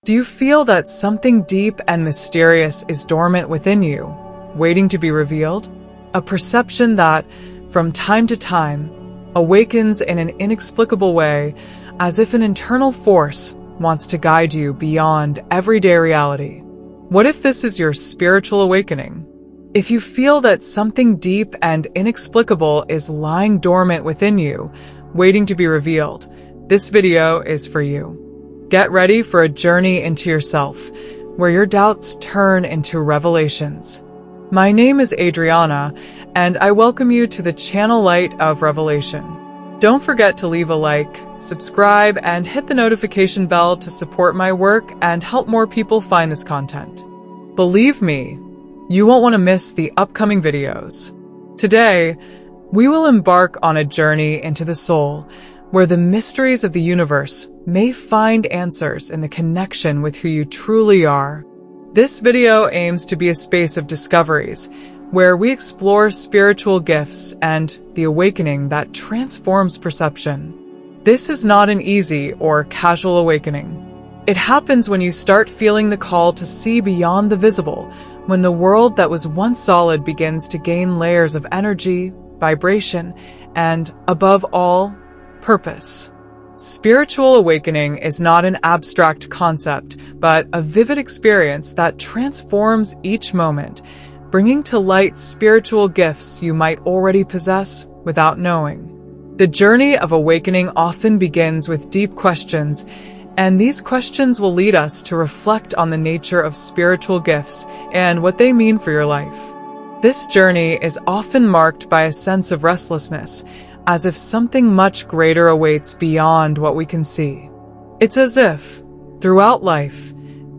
Do you feel that something deep and mysterious is dormant within you, waiting to be revealed? A perception that, from time to time, awakens in an inexplicable way, as if an internal force wants to guide you beyond everyday reality. What if this is your spiritual awakening? If you feel that something deep and inexplicable is lying dormant within you, waiting to be revealed, this video is for you. Get ready for a journey into yourself, where your doubts turn into revelations. My name is Adriana, and I welcome you to the channel Light of Revelation. Don't forget to leave a like, subscribe, and hit the notification bell to support my work and help more people find this content. Believe me, you won't want to miss the upcoming videos. Today, we will embark on a journey into the soul, where the mysteries of the universe may find answers in the connection with who you truly are. This video aims to be a space of discoveries, where we explore spiritual gifts and the awakening that transforms perception. This is not an easy or casual awakening. It happens when you start feeling the call to see beyond the visible, when the world that was once solid begins to gain layers of energy, vibration, and, above all, purpose. Spiritual awakening is not an abstract concept, but a vivid experience that transforms each moment, bringing to light spiritual gifts you might already possess without knowing. The journey of awakening often begins with deep questions, and these questions will lead us to reflect on the nature of spiritual gifts and what they mean for your life. This journey is often marked by a sense of restlessness, as if something much greater awaits beyond what we can see. It's as if, throughout life,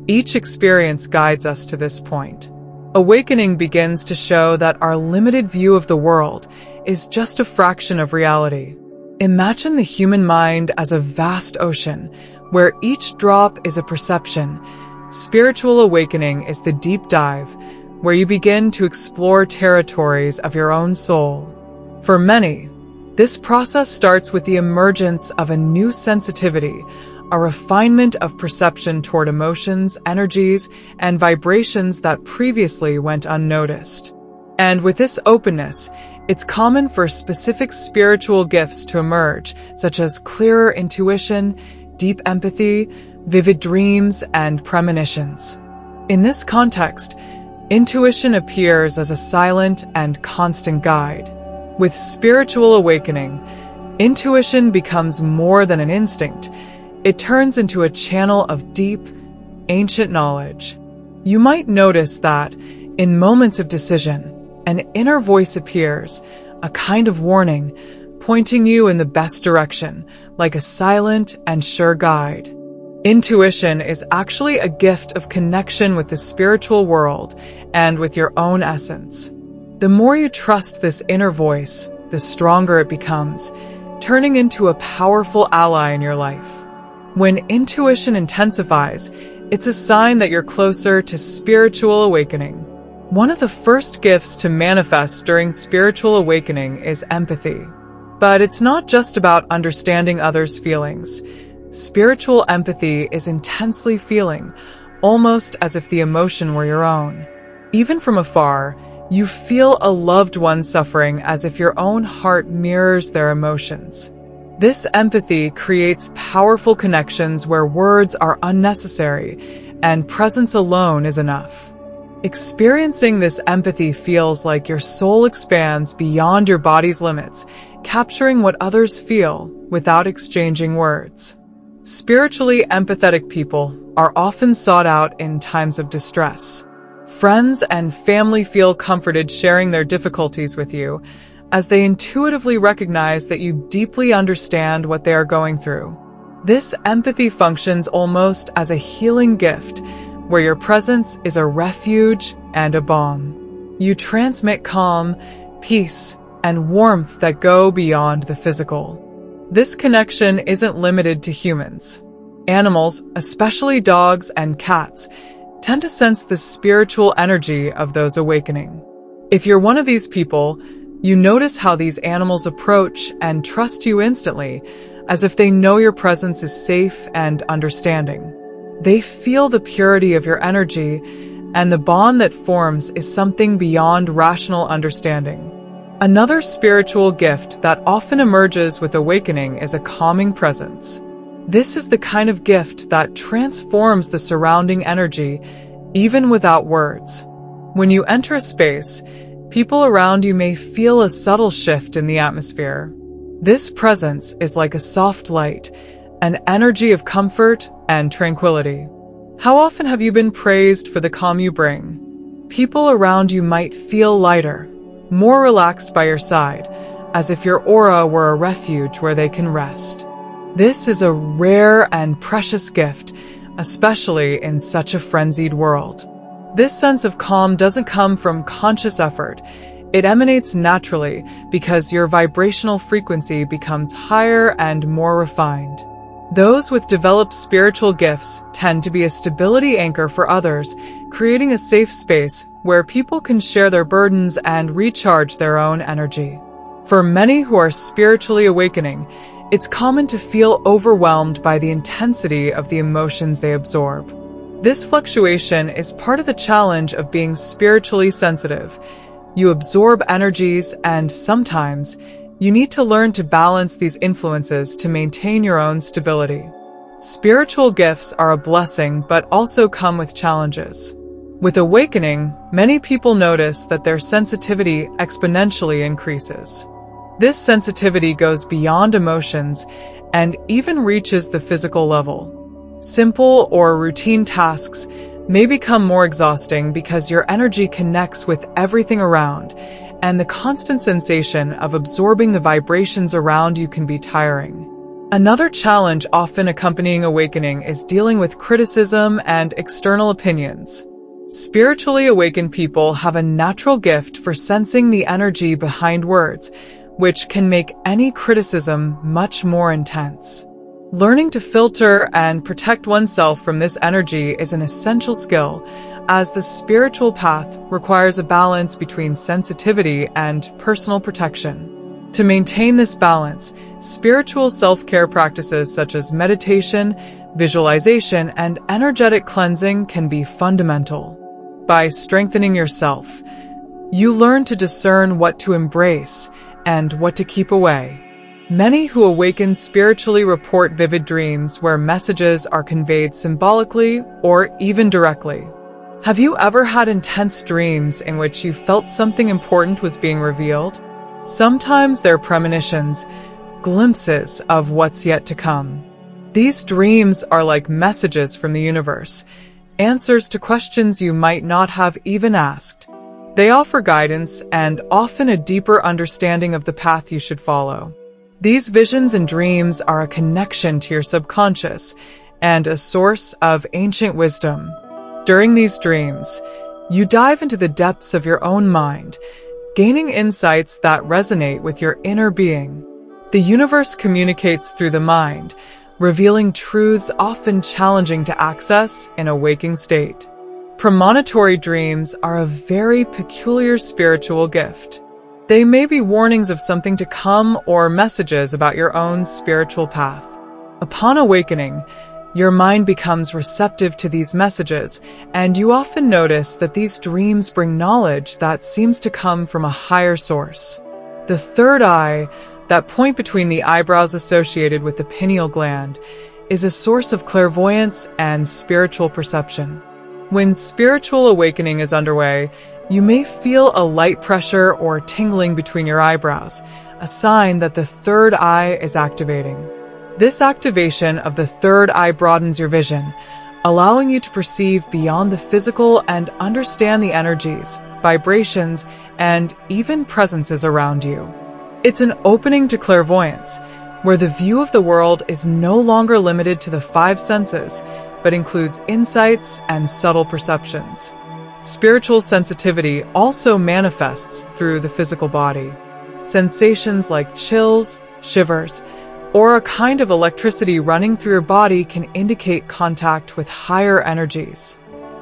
each experience guides us to this point. Awakening begins to show that our limited view of the world is just a fraction of reality. Imagine the human mind as a vast ocean, where each drop is a perception. Spiritual awakening is the deep dive, where you begin to explore territories of your own soul. For many, this process starts with the emergence of a new sensitivity, a refinement of perception toward emotions, energies, and vibrations that previously went unnoticed. And with this openness, it's common for specific spiritual gifts to emerge, such as clearer intuition, deep empathy, vivid dreams, and premonitions. In this context, intuition appears as a silent and constant guide. With spiritual awakening, intuition becomes more than an instinct. It turns into a channel of deep, ancient knowledge. You might notice that, in moments of decision, an inner voice appears, a kind of warning, pointing you in the best direction, like a silent and sure guide. Intuition is actually a gift of connection with the spiritual world and with your own essence. The more you trust this inner voice, the stronger it becomes, turning into a powerful ally in your life. When intuition intensifies, it's a sign that you're closer to spiritual awakening. One of the first gifts to manifest during spiritual awakening is empathy. But it's not just about understanding others' feelings. Spiritual empathy is intensely feeling, almost as if the emotion were your own. Even from afar, you feel a loved one suffering as if your own heart mirrors their emotions. This empathy creates powerful connections where words are unnecessary and presence alone is enough. Experiencing this empathy feels like your soul expands beyond your body's limits, capturing what others feel without exchanging words. Spiritually empathetic people are often sought out in times of distress. Friends and family feel comforted sharing their difficulties with you, as they intuitively recognize that you deeply understand what they are going through. This empathy functions almost as a healing gift, where your presence is a refuge and a balm. You transmit calm, peace, and warmth that go beyond the physical. This connection isn't limited to humans. Animals, especially dogs and cats, tend to sense the spiritual energy of those awakening. If you're one of these people, you notice how these animals approach and trust you instantly, as if they know your presence is safe and understanding. They feel the purity of your energy, and the bond that forms is something beyond rational understanding. Another spiritual gift that often emerges with awakening is a calming presence. This is the kind of gift that transforms the surrounding energy, even without words. When you enter a space, people around you may feel a subtle shift in the atmosphere. This presence is like a soft light, an energy of comfort and tranquility. How often have you been praised for the calm you bring? People around you might feel lighter, more relaxed by your side, as if your aura were a refuge where they can rest. This is a rare and precious gift, especially in such a frenzied world. This sense of calm doesn't come from conscious effort. It emanates naturally because your vibrational frequency becomes higher and more refined. Those with developed spiritual gifts tend to be a stability anchor for others, creating a safe space where people can share their burdens and recharge their own energy. For many who are spiritually awakening, it's common to feel overwhelmed by the intensity of the emotions they absorb. This fluctuation is part of the challenge of being spiritually sensitive. You absorb energies, and sometimes you need to learn to balance these influences to maintain your own stability. Spiritual gifts are a blessing but also come with challenges. With awakening, many people notice that their sensitivity exponentially increases. This sensitivity goes beyond emotions and even reaches the physical level. Simple or routine tasks may become more exhausting because your energy connects with everything around, and the constant sensation of absorbing the vibrations around you can be tiring. Another challenge often accompanying awakening is dealing with criticism and external opinions. Spiritually awakened people have a natural gift for sensing the energy behind words, which can make any criticism much more intense. Learning to filter and protect oneself from this energy is an essential skill, as the spiritual path requires a balance between sensitivity and personal protection. To maintain this balance, spiritual self-care practices such as meditation, visualization, and energetic cleansing can be fundamental. By strengthening yourself, you learn to discern what to embrace and what to keep away. Many who awaken spiritually report vivid dreams where messages are conveyed symbolically or even directly. Have you ever had intense dreams in which you felt something important was being revealed? Sometimes they're premonitions, glimpses of what's yet to come. These dreams are like messages from the universe, answers to questions you might not have even asked. They offer guidance and often a deeper understanding of the path you should follow. These visions and dreams are a connection to your subconscious and a source of ancient wisdom. During these dreams, you dive into the depths of your own mind, gaining insights that resonate with your inner being. The universe communicates through the mind, revealing truths often challenging to access in a waking state. Premonitory dreams are a very peculiar spiritual gift. They may be warnings of something to come or messages about your own spiritual path. Upon awakening, your mind becomes receptive to these messages, and you often notice that these dreams bring knowledge that seems to come from a higher source. The third eye, that point between the eyebrows associated with the pineal gland, is a source of clairvoyance and spiritual perception. When spiritual awakening is underway, you may feel a light pressure or tingling between your eyebrows, a sign that the third eye is activating. This activation of the third eye broadens your vision, allowing you to perceive beyond the physical and understand the energies, vibrations, and even presences around you. It's an opening to clairvoyance, where the view of the world is no longer limited to the five senses, but includes insights and subtle perceptions. Spiritual sensitivity also manifests through the physical body. Sensations like chills, shivers, or a kind of electricity running through your body can indicate contact with higher energies.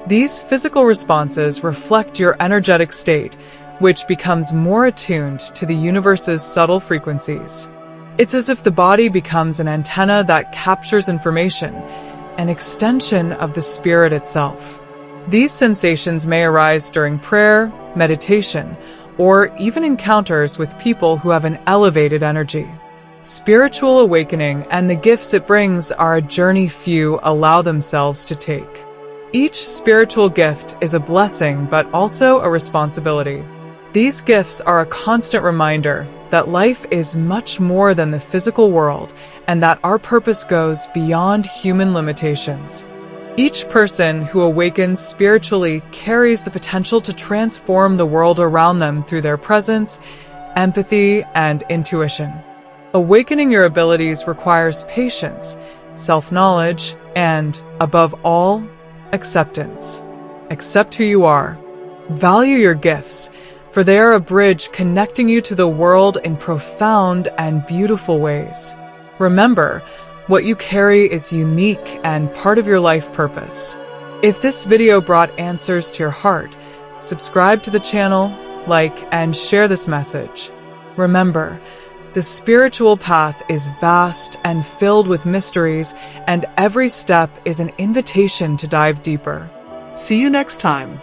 These physical responses reflect your energetic state, which becomes more attuned to the universe's subtle frequencies. It's as if the body becomes an antenna that captures information, an extension of the spirit itself. These sensations may arise during prayer, meditation, or even encounters with people who have an elevated energy. Spiritual awakening and the gifts it brings are a journey few allow themselves to take. Each spiritual gift is a blessing but also a responsibility. These gifts are a constant reminder that life is much more than the physical world and that our purpose goes beyond human limitations. Each person who awakens spiritually carries the potential to transform the world around them through their presence, empathy, and intuition. Awakening your abilities requires patience, self-knowledge, and, above all, acceptance. Accept who you are. Value your gifts, for they are a bridge connecting you to the world in profound and beautiful ways. Remember, what you carry is unique and part of your life purpose. If this video brought answers to your heart, subscribe to the channel, like, and share this message. Remember, the spiritual path is vast and filled with mysteries, and every step is an invitation to dive deeper. See you next time.